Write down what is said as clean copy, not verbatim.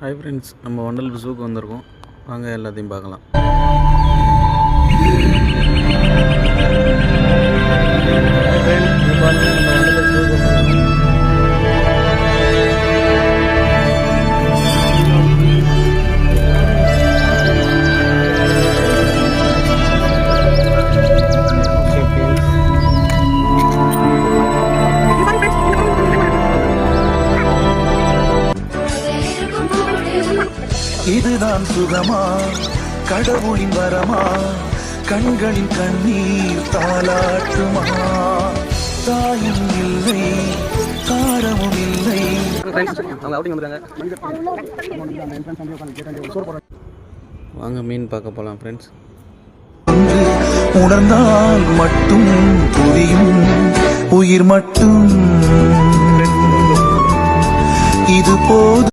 Hi friends, நம்ம வண்டலூர் ஜூக்கு வந்திருக்கோம். வாங்க எல்லாத்தையும் பார்க்கலாம். இதுதான் சுகமா, கடவுளின் வரமா, கண்களின் கண்ணீர் தாலாட்டுமா, தாயும் இல்லை தாரமும் இல்லை. வாங்க மீன் பார்க்க போகலாம் ஃப்ரெண்ட்ஸ். உணர்ந்தால் மட்டும் புரியும் உயிர் மட்டும் இது போதும்.